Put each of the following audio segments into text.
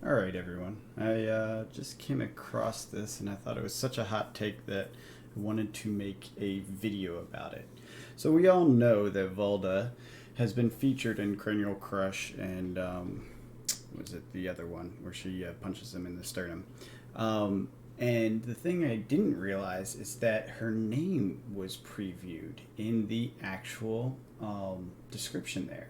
Alright, everyone. I just came across this and I thought it was such a hot take that I wanted to make a video about it. So, we all know that Valda has been featured in Cranial Crush and, was it the other one where she punches him in the sternum? And the thing I didn't realize is that her name was previewed in the actual description there.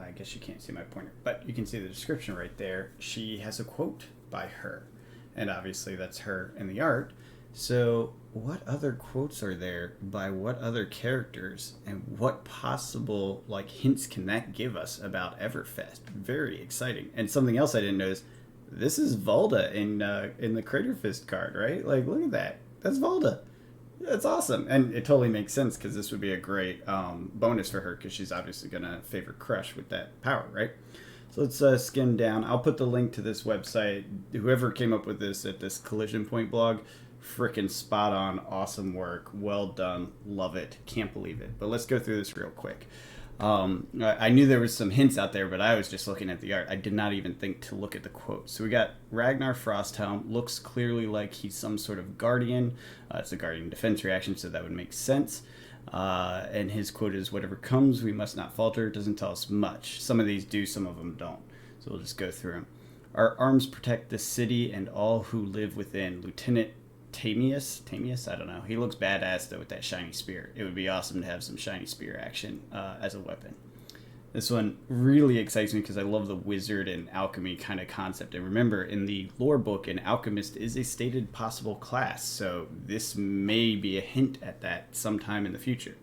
I guess you can't see my pointer, but you can see the description right there. She has a quote by her, and obviously that's her in the art. So what other quotes are there by what other characters, and what possible hints can that give us about Everfest? Very exciting. And something else I didn't notice, this is Valda in the Crater Fist card, right? Like, look at that. That's Valda. That's awesome. And it totally makes sense because this would be a great bonus for her because she's obviously going to favor Crush with that power, right? So let's skim down. I'll put the link to this website. Whoever came up with this at this Collision Point blog, freaking spot on. Awesome work. Well done. Love it. Can't believe it. But let's go through this real quick. I knew there was some hints out there, but I was just looking at the art. I did not even think to look at the quote. So we got Ragnar Frosthelm. Looks clearly like he's some sort of guardian. It's a guardian defense reaction, so that would make sense. And his quote is, "Whatever comes, we must not falter." Doesn't tell us much. Some of these do, some of them don't. So we'll just go through them. "Our arms protect the city and all who live within." Lieutenant Tamius, I don't know. He looks badass though with that shiny spear. It would be awesome to have some shiny spear action as a weapon. This one really excites me because I love the wizard and alchemy kind of concept. And remember, in the lore book, an alchemist is a stated possible class, so this may be a hint at that sometime in the future.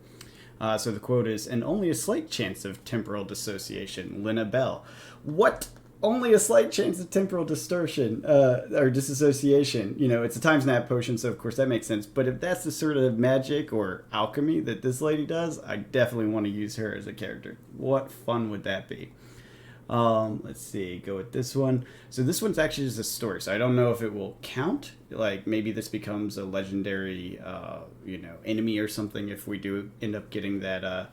So the quote is, "And only a slight chance of temporal dissociation, Lena Bell." What? Only a slight chance of temporal distortion or disassociation. You know, it's a time snap potion, so of course that makes sense. But if that's the sort of magic or alchemy that this lady does, I definitely want to use her as a character. What fun would that be? Let's see, go with this one. So this one's actually just a story, so I don't know if it will count. Like maybe this becomes a legendary, enemy or something if we do end up getting that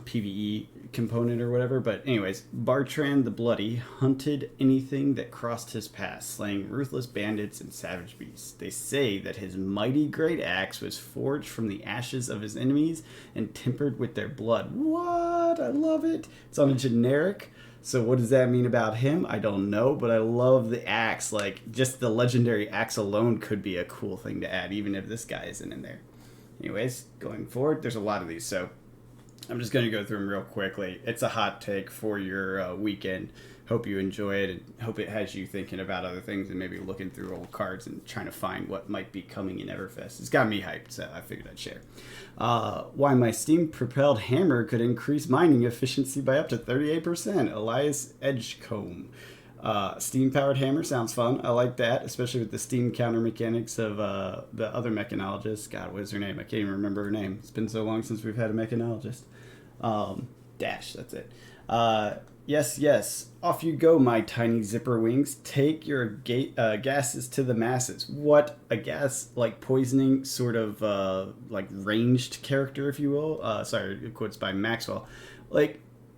PvE component or whatever. But anyways, Bartrand the Bloody hunted anything that crossed his path, slaying ruthless bandits and savage beasts. They say that his mighty great axe was forged from the ashes of his enemies and tempered with their blood. What? I love it. It's on a generic. So what does that mean about him? I don't know, but I love the axe. Like, just the legendary axe alone could be a cool thing to add, even if this guy isn't in there. Anyways, going forward, there's a lot of these, so I'm just going to go through them real quickly. It's a hot take for your weekend. Hope you enjoy it, and hope it has you thinking about other things and maybe looking through old cards and trying to find what might be coming in Everfest. It's got me hyped, so I figured I'd share. Why my steam-propelled hammer could increase mining efficiency by up to 38%. Elias Edgecombe. Steam-powered hammer sounds fun. I like that, especially with the steam counter mechanics of the other mechanologist. God, what is her name? I can't even remember her name. It's been so long since we've had a mechanologist. Dash, that's it. Yes. Off you go, my tiny zipper wings. Take your gases to the masses. What? A gas, like poisoning, sort of ranged character, if you will. Sorry, quotes by Maxwell.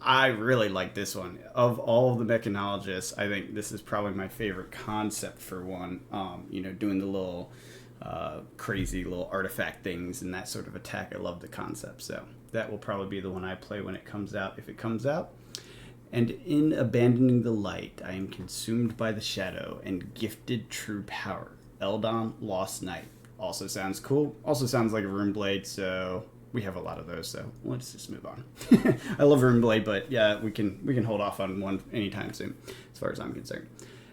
I really like this one. Of all of the mechanologists, I think this is probably my favorite concept for one. Doing the little crazy little artifact things and that sort of attack. I love the concept. So that will probably be the one I play when it comes out, if it comes out. "And in abandoning the light, I am consumed by the shadow and gifted true power. Eldon, Lost Knight." Also sounds cool. Also sounds like a rune blade, so we have a lot of those, so let's just move on. I love Runeblade, but yeah, we can hold off on one anytime soon, as far as I'm concerned.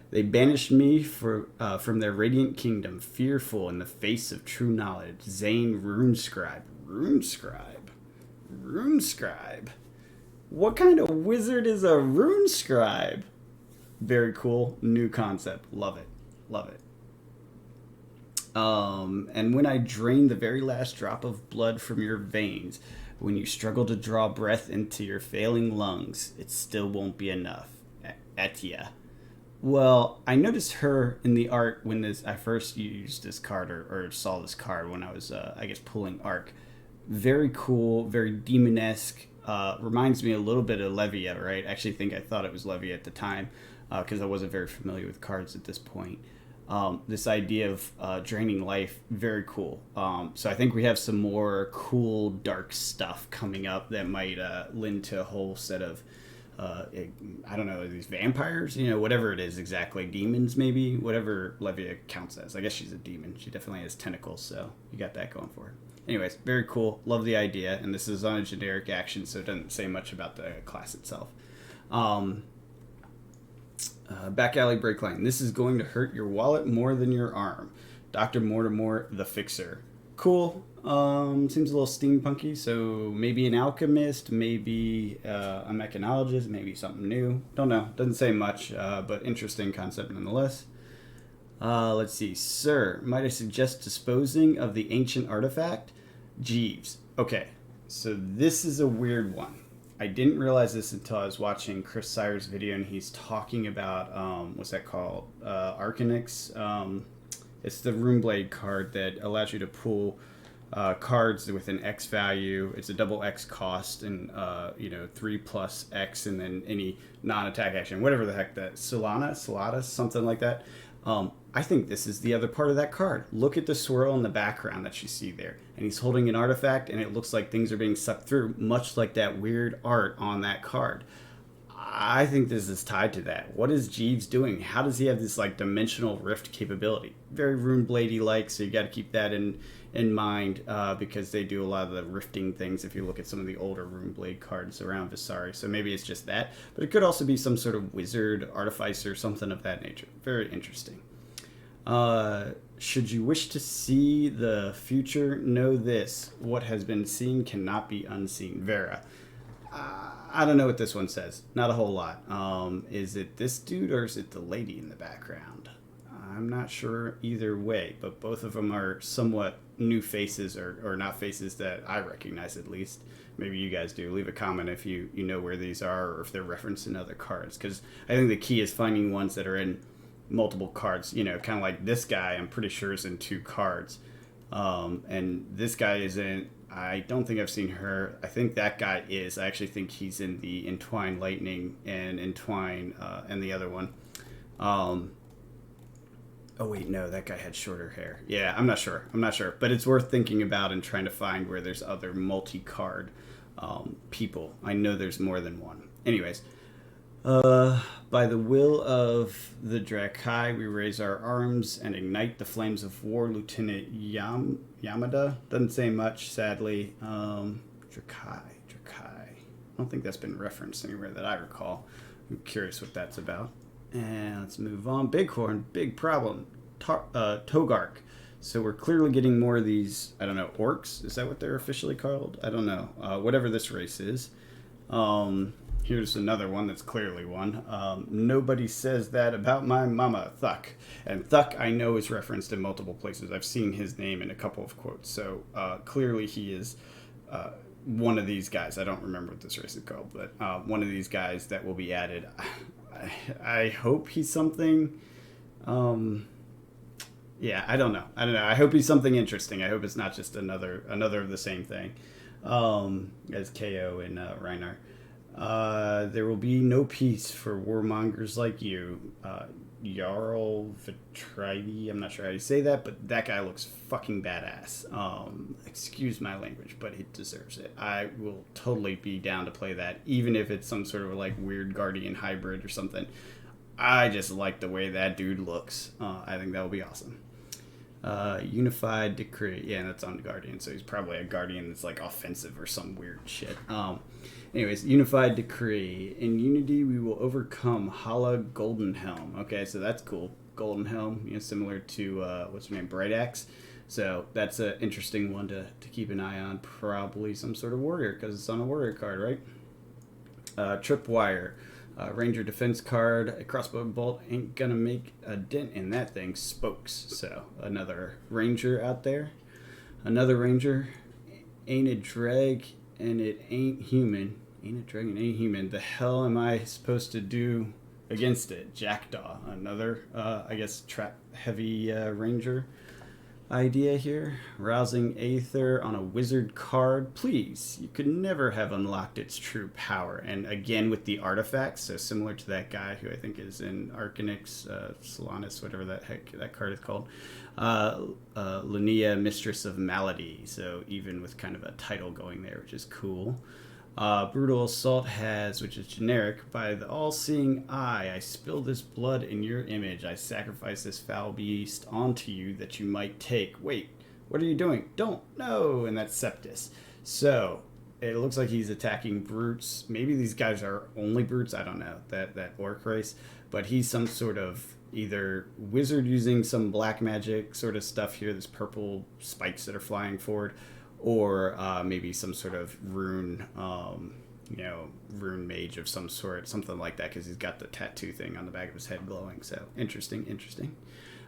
"They banished me from their radiant kingdom, fearful in the face of true knowledge. Xaine Runescribe." Runescribe. What kind of wizard is a Runescribe? Very cool, new concept. Love it. "And when I drain the very last drop of blood from your veins, when you struggle to draw breath into your failing lungs, it still won't be enough. Atia." Well, I noticed her in the art when I first used this card or saw this card when I was, pulling Arc. Very cool, very demonesque, Reminds me a little bit of Levia, right? I actually think I thought it was Levia at the time because I wasn't very familiar with cards at this point. This idea of draining life, very cool. So I think we have some more cool dark stuff coming up that might lend to a whole set of I don't know, these vampires, whatever it is exactly, demons maybe, whatever Levia counts as. I guess she's a demon. She definitely has tentacles, so you got that going for her. Anyways, very cool. Love the idea, and this is on a generic action, so it doesn't say much about the class itself. Back alley break line. This is going to hurt your wallet more than your arm. Dr. Mortimer, the Fixer. Cool. Seems a little steampunky, so maybe an alchemist, maybe a mechanologist, maybe something new. Don't know. Doesn't say much, but interesting concept nonetheless. Let's see. Sir, might I suggest disposing of the ancient artifact? Jeeves. Okay, so this is a weird one. I didn't realize this until I was watching Chris Sire's video, and he's talking about, what's that called? Arcanix. It's the Runeblade card that allows you to pull cards with an X value. It's a double X cost, and 3 plus X, and then any non-attack action, whatever the heck that Solana, something like that. I think this is the other part of that card. Look at the swirl in the background that you see there, and he's holding an artifact, and it looks like things are being sucked through, much like that weird art on that card. I think this is tied to that. What is Jeeves doing? How does he have this like dimensional rift capability? Very Runebladey like, so you got to keep that in mind because they do a lot of the rifting things if you look at some of the older Runeblade cards around Visari. So maybe it's just that, but it could also be some sort of wizard, artificer, something of that nature. Very interesting. Should you wish to see the future, know this: what has been seen cannot be unseen. Vera. I don't know what this one says. Not a whole lot. Is it this dude or is it the lady in the background? I'm not sure either way, but both of them are somewhat new faces or not faces that I recognize at least. Maybe you guys do. Leave a comment if you know where these are or if they're referenced in other cards, because I think the key is finding ones that are in multiple cards. Kind of like this guy, I'm pretty sure is in 2 cards. And this guy isn't. I don't think I've seen her. I think that guy is. I actually think he's in the Entwine Lightning and Entwine and the other one. Oh, wait, no, that guy had shorter hair. Yeah, I'm not sure. But it's worth thinking about and trying to find where there's other multi-card people. I know there's more than one. Anyways, by the will of the Drakai, we raise our arms and ignite the flames of war. Lieutenant Yamada. Doesn't say much, sadly. Drakai. I don't think that's been referenced anywhere that I recall. I'm curious what that's about. And let's move on. Bighorn, big problem. Togark. So we're clearly getting more of these, I don't know, orcs? Is that what they're officially called? I don't know. Whatever this race is. Here's another one that's clearly one. Nobody says that about my mama, Thuck. And Thuck, I know, is referenced in multiple places. I've seen his name in a couple of quotes. So clearly he is one of these guys. I don't remember what this race is called, but one of these guys that will be added. I hope he's something. Yeah, I don't know. I hope he's something interesting. I hope it's not just another of the same thing as KO and Ragnar. There will be no peace for warmongers like you. Jarl Vitride, I'm not sure how you say that, but that guy looks fucking badass. Excuse my language, but he deserves it. I will totally be down to play that, even if it's some sort of like weird Guardian hybrid or something. I just like the way that dude looks. I think that will be awesome. Unified Decree. Yeah, that's on Guardian, so he's probably a Guardian that's like offensive or some weird shit. Anyways, Unified Decree. In Unity, we will overcome Hala Golden Helm. Okay, so that's cool. Golden Helm, similar to, what's her name, Brightaxe. So that's an interesting one to keep an eye on. Probably some sort of warrior, because it's on a warrior card, right? Tripwire. Ranger defense card. A crossbow bolt ain't gonna make a dent in that thing. Spokes. So another ranger out there. Another ranger. Ain't a drag and it ain't human. Ain't a drag and ain't human. The hell am I supposed to do against it? Jackdaw. Another, I guess, trap heavy ranger. idea here. Rousing Aether on a wizard card. Please, you could never have unlocked its true power. And again with the artifacts, so similar to that guy who I think is in Arcanix, Solanus, whatever that heck that card is called. Linnea, Mistress of Malady. So even with kind of a title going there, which is cool. Brutal Assault has, which is generic, by the all-seeing eye, I spill this blood in your image. I sacrifice this foul beast onto you that you might take. Wait, what are you doing? Don't, no, and that's Septus. So, it looks like he's attacking brutes. Maybe these guys are only brutes, I don't know, that orc race. But he's some sort of either wizard using some black magic sort of stuff here, there's purple spikes that are flying forward, or maybe some sort of rune, rune mage of some sort, something like that, because he's got the tattoo thing on the back of his head glowing. So interesting.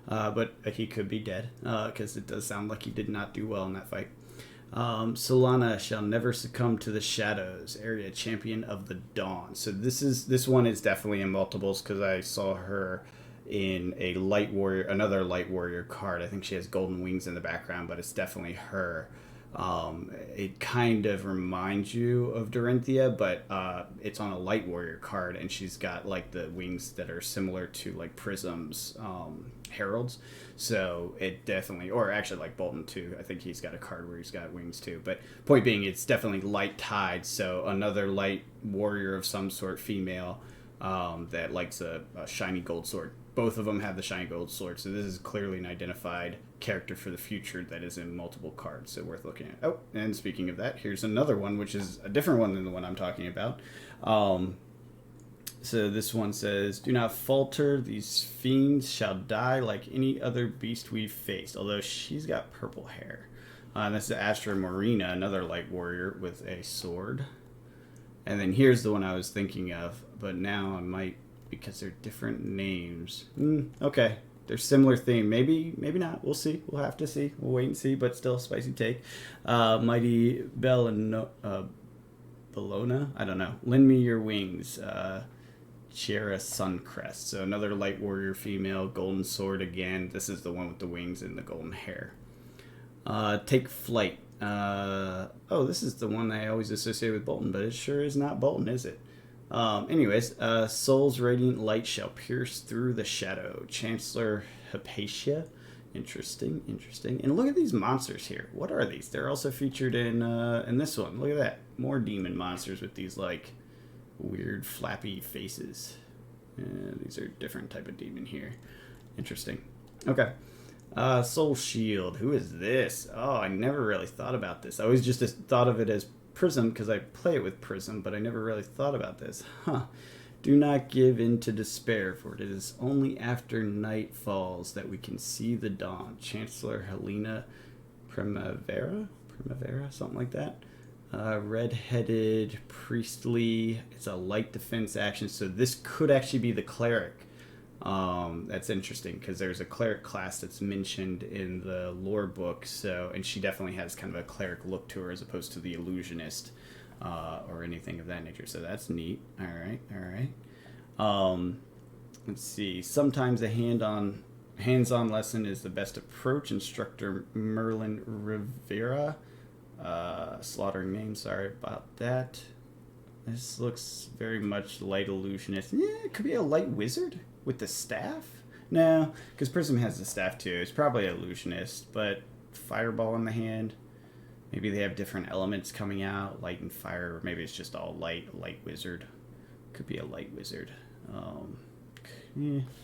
But he could be dead, because it does sound like he did not do well in that fight. Solana shall never succumb to the shadows. Area champion of the dawn. So this one is definitely in multiples, because I saw her in a light warrior, another light warrior card. I think she has golden wings in the background, but it's definitely her. It kind of reminds you of Dorinthia, but it's on a light warrior card, and she's got like the wings that are similar to like Prism's heralds. So it definitely, or actually like Bolton too. I think he's got a card where he's got wings too. But point being, it's definitely light tied. So another light warrior of some sort, female, that likes a shiny gold sword. Both of them have the shiny gold sword, so this is clearly an identified character for the future that is in multiple cards, so worth looking at. Oh, and speaking of that, here's another one, which is a different one than the one I'm talking about. So this one says, do not falter, these fiends shall die like any other beast we've faced, although she's got purple hair. And this is Astra Marina, another light warrior with a sword. And then here's the one I was thinking of, but now I might, because they're different names. Okay, they're similar theme. Maybe not. We'll see. We'll have to see. We'll wait and see, but still spicy take. Mighty Bellona. I don't know. Lend me your wings. Chiara Suncrest. So another light warrior female, golden sword again. This is the one with the wings and the golden hair. Take flight. This is the one I always associate with Bolton, but it sure is not Bolton, is it? Soul's radiant light shall pierce through the shadow. Chancellor Hypatia. Interesting. And look at these monsters here. What are these? They're also featured in this one. Look at that. More demon monsters with these like weird flappy faces. These are a different type of demon here. Interesting. Okay. Soul Shield. Who is this? Oh, I never really thought about this. I always just thought of it as Prism, because I play it with Prism, but I never really thought about this. Do not give in to despair, for it is only after night falls that we can see the dawn. Chancellor Helena Primavera, something like that. Red-headed, priestly. It's a light defense action, so this could actually be the cleric. That's interesting, because there's a cleric class that's mentioned in the lore book, and she definitely has kind of a cleric look to her as opposed to the illusionist or anything of that nature, so that's neat. All right. Let's see. Sometimes a hands-on lesson is the best approach. Instructor Merlin Rivera. Slaughtering name, sorry about that. This looks very much light illusionist. Yeah, it could be a light wizard with the staff? No, because Prism has the staff too. It's probably illusionist, but fireball in the hand. Maybe they have different elements coming out, light and fire, or maybe it's just all light wizard. Could be a light wizard. I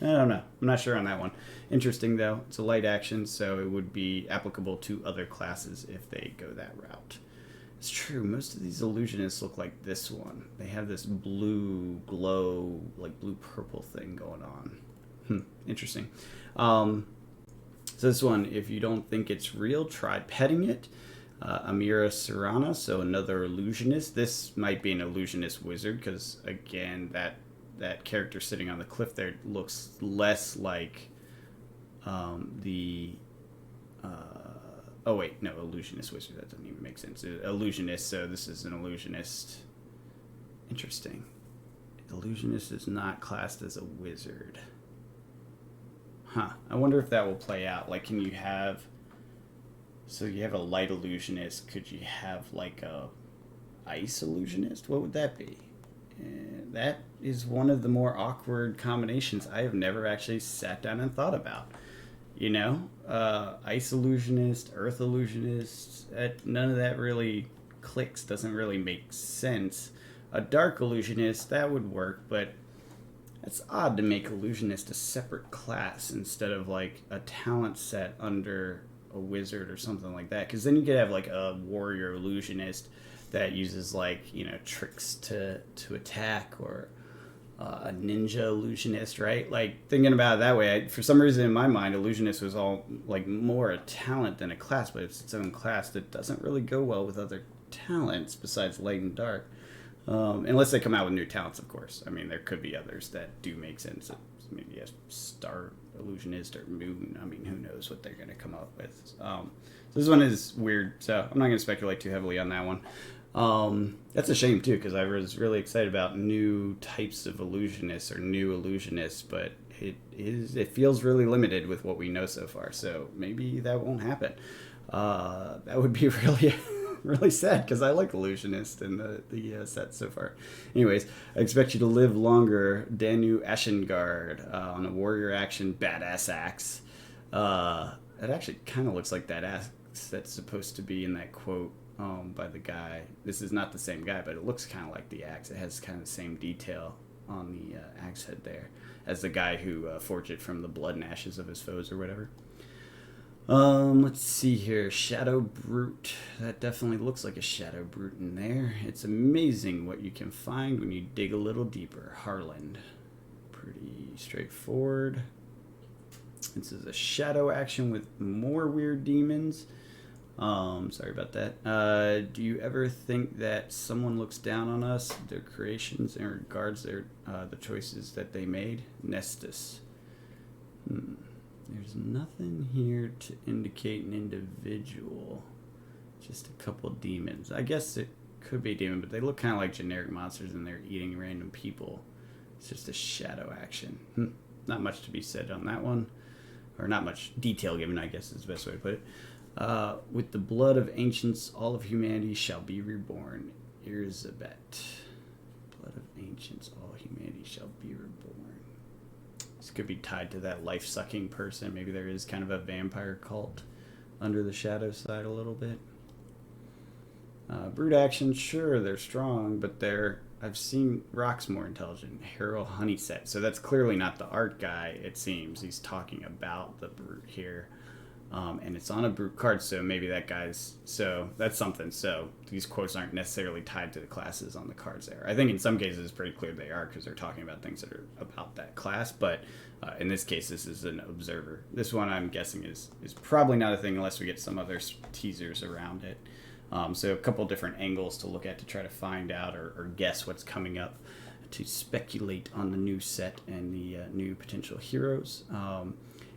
don't know. I'm not sure on that one. Interesting though. It's a light action, so it would be applicable to other classes if they go that route. It's true, most of these illusionists look like this one. They have this blue glow, like blue-purple thing going on. Interesting. So this one, if you don't think it's real, try petting it. Amira Serrana, so another illusionist. This might be an illusionist wizard, because, again, that character sitting on the cliff there looks less like illusionist wizard. That doesn't even make sense. Illusionist, so this is an illusionist. Interesting. Illusionist is not classed as a wizard. I wonder if that will play out. Like, can you have So you have a light illusionist. Could you have like a ice illusionist? What would that be? That is one of the more awkward combinations I have never actually sat down and thought about. You know, ice illusionist, earth illusionist. None of that really clicks. Doesn't really make sense. A dark illusionist, that would work, but it's odd to make illusionist a separate class instead of like a talent set under a wizard or something like that. Because then you could have like a warrior illusionist that uses like, you know, tricks to attack, or a ninja illusionist, right? Like, thinking about it that way, for some reason in my mind, illusionist was all like more a talent than a class, but it's its own class that doesn't really go well with other talents besides light and dark. Unless they come out with new talents, of course. I mean, there could be others that do make sense. Maybe a star illusionist or moon. I mean, who knows what they're going to come up with. So this one is weird, so I'm not going to speculate too heavily on that one. That's a shame, too, because I was really excited about new types of illusionists or new illusionists, but it feels really limited with what we know so far, so maybe that won't happen. That would be really... really sad, because I like Illusionist in the set so far. Anyways, I expect you to live longer, Danu Ashengard, on a warrior action badass axe. It actually kind of looks like that axe that's supposed to be in that quote by the guy. This is not the same guy, but it looks kind of like the axe. It has kind of the same detail on the axe head there as the guy who forged it from the blood and ashes of his foes or whatever. Let's see here. Shadow Brute. That definitely looks like a Shadow Brute in there. It's amazing what you can find when you dig a little deeper. Harland. Pretty straightforward. This is a shadow action with more weird demons. Sorry about that. Do you ever think that someone looks down on us, their creations, and regards their the choices that they made? Nestus. There's nothing here to indicate an individual. Just a couple demons. I guess it could be a demon, but they look kind of like generic monsters and they're eating random people. It's just a shadow action. Not much to be said on that one. Or not much detail given, I guess is the best way to put it. With the blood of ancients, all of humanity shall be reborn. Irzabet. Blood of ancients, all humanity shall be reborn. This could be tied to that life-sucking person. Maybe there is kind of a vampire cult under the shadow side a little bit. Brute action, sure, they're strong, but I've seen Rock's more intelligent. Harold Honeyset. So that's clearly not the art guy, it seems. He's talking about the brute here. And it's on a brute card, so maybe that guy's... So that's something. So these quotes aren't necessarily tied to the classes on the cards there. I think in some cases it's pretty clear they are, because they're talking about things that are about that class. But in this case, this is an observer. This one, I'm guessing, is probably not a thing unless we get some other teasers around it. So a couple different angles to look at to try to find out or guess what's coming up, to speculate on the new set and the new potential heroes.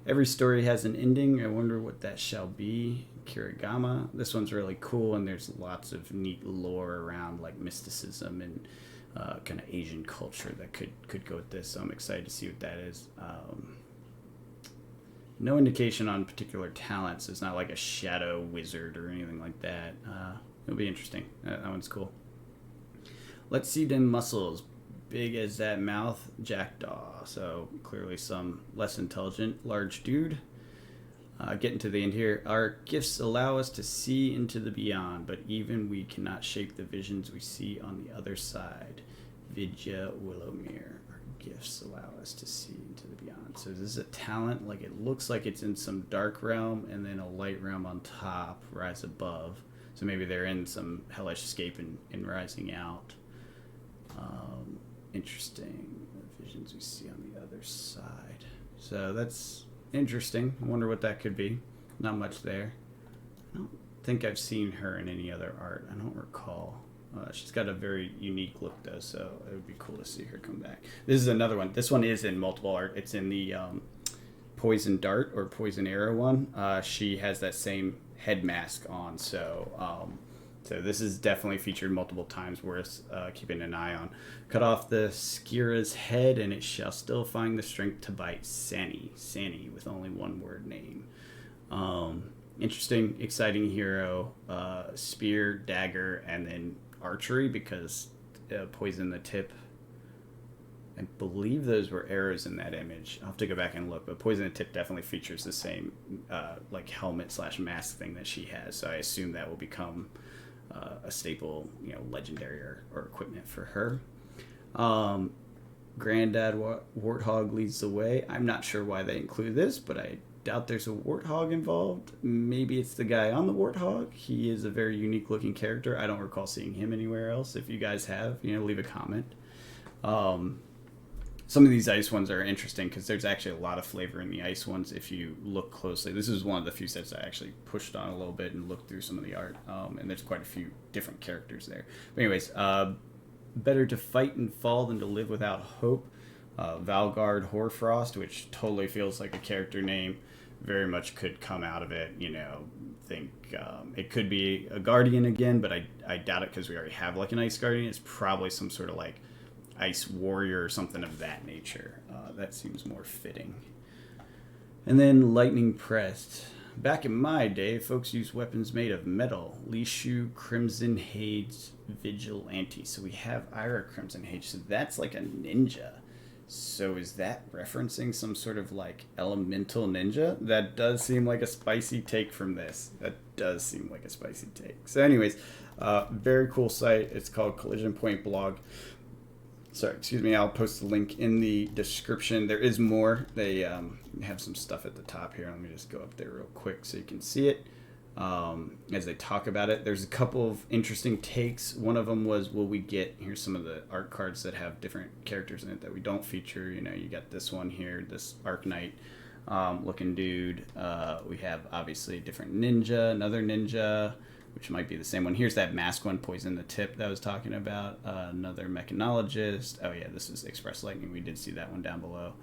Every story has an ending. I wonder what that shall be. Kirigama. This one's really cool, and there's lots of neat lore around like mysticism and kind of Asian culture that could go with this. So I'm excited to see what that is. No indication on particular talents. It's not like a shadow wizard or anything like that. It'll be interesting. That one's cool. Let's see them muscles. Big as that mouth, jackdaw. So clearly some less intelligent, large dude. Getting to the end here. Our gifts allow us to see into the beyond, but even we cannot shape the visions we see on the other side. Vidya Willowmere. Our gifts allow us to see into the beyond. So this is a talent. Like, it looks like it's in some dark realm and then a light realm on top, rise above. So maybe they're in some hellish escape and rising out. Interesting. The visions we see on the other side. So that's interesting. I wonder what that could be. Not much there. I don't think I've seen her in any other art. I don't recall. She's got a very unique look, though, so it would be cool to see her come back. This is another one. This one is in multiple art. It's in the Poison Dart or Poison Arrow one. She has that same head mask on, so this is definitely featured multiple times, worth keeping an eye on. Cut off the Skira's head, and it shall still find the strength to bite Sani with only one word name. interesting, exciting hero. Spear, dagger, and then archery, because poison the tip. I believe those were arrows in that image. I'll have to go back and look, but poison the tip definitely features the same like helmet / mask thing that she has. So I assume that will become a staple, legendary or equipment for her. Granddad Warthog leads the way. I'm not sure why they include this, but I doubt there's a Warthog involved. Maybe it's the guy on the Warthog. He is a very unique looking character. I don't recall seeing him anywhere else. If you guys have, leave a comment. Some of these ice ones are interesting because there's actually a lot of flavor in the ice ones if you look closely. This is one of the few sets I actually pushed on a little bit and looked through some of the art, and there's quite a few different characters there. But anyways, better to fight and fall than to live without hope. Valguard Horfrost, which totally feels like a character name, very much could come out of it. Think it could be a guardian again, but I doubt it because we already have like an ice guardian. It's probably some sort of like ice warrior or something of that nature. That seems more fitting. And then lightning pressed. Back in my day, folks used weapons made of metal. Lishu, Crimson Hade's Vigilante. So we have Ira Crimson Hade. So that's like a ninja. So is that referencing some sort of like elemental ninja? That does seem like a spicy take from this. That does seem like a spicy take. So anyways, very cool site. It's called Collision Point Blog. Sorry, excuse me, I'll post the link in the description. There is more. They have some stuff at the top here. Let me just go up there real quick so you can see it as they talk about it. There's a couple of interesting takes. One of them was, will we get, here's some of the art cards that have different characters in it that we don't feature. You got this one here, this Arc Knight looking dude. We have obviously a different ninja, another ninja, which might be the same one. Here's that mask one, Poison the Tip, that I was talking about. Another mechanologist. Oh yeah, this is Express Lightning. We did see that one down below.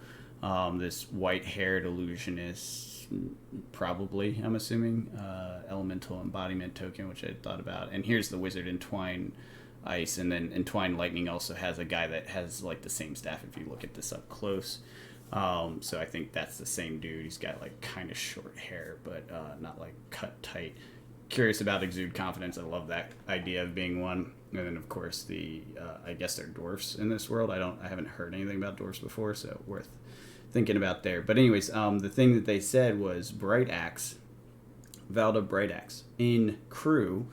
This white-haired illusionist, probably, I'm assuming. Elemental embodiment token, which I thought about. And here's the wizard Entwine Ice. And then Entwine Lightning also has a guy that has like the same staff if you look at this up close. So I think that's the same dude. He's got like kind of short hair, but not like cut tight. Curious about Exude Confidence. I love that idea of being one. And then of course the I guess they're dwarfs in this world. I haven't heard anything about dwarfs before, so worth thinking about there. But anyways, the thing that they said was Brightaxe, Valda Brightaxe. In crew,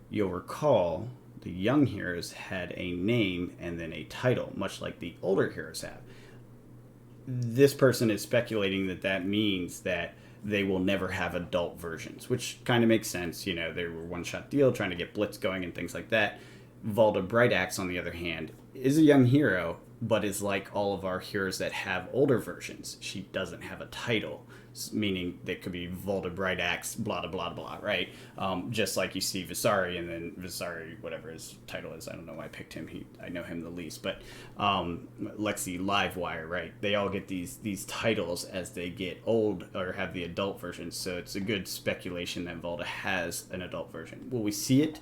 you'll recall the young heroes had a name and then a title, much like the older heroes have. This person is speculating that means that they will never have adult versions, which kind of makes sense. They were one-shot deal, trying to get Blitz going and things like that. Valda Brightaxe, on the other hand, is a young hero, but is like all of our heroes that have older versions. She doesn't have a title, meaning that could be Valda Brightaxe, blah, blah, blah, blah, right? Just like you see Visari, and then Visari, whatever his title is, I don't know why I picked him. I know him the least, but Lexi Livewire, right? They all get these titles as they get old or have the adult versions, so it's a good speculation that Valda has an adult version. Will we see it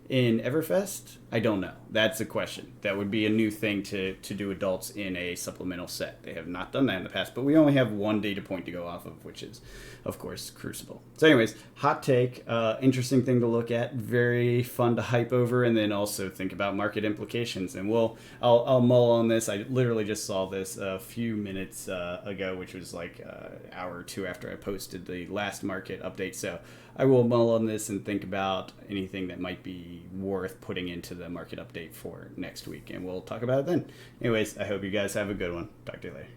in Everfest? I don't know. That's a question. That would be a new thing to do adults in a supplemental set. They have not done that in the past, but we only have one data point to go off of, which is, of course, Crucible. So anyways, hot take, interesting thing to look at, very fun to hype over, and then also think about market implications. And I'll mull on this. I literally just saw this a few minutes ago, which was like an hour or two after I posted the last market update. So I will mull on this and think about anything that might be worth putting into the market update for next week, and we'll talk about it then. Anyways, I hope you guys have a good one. Talk to you later.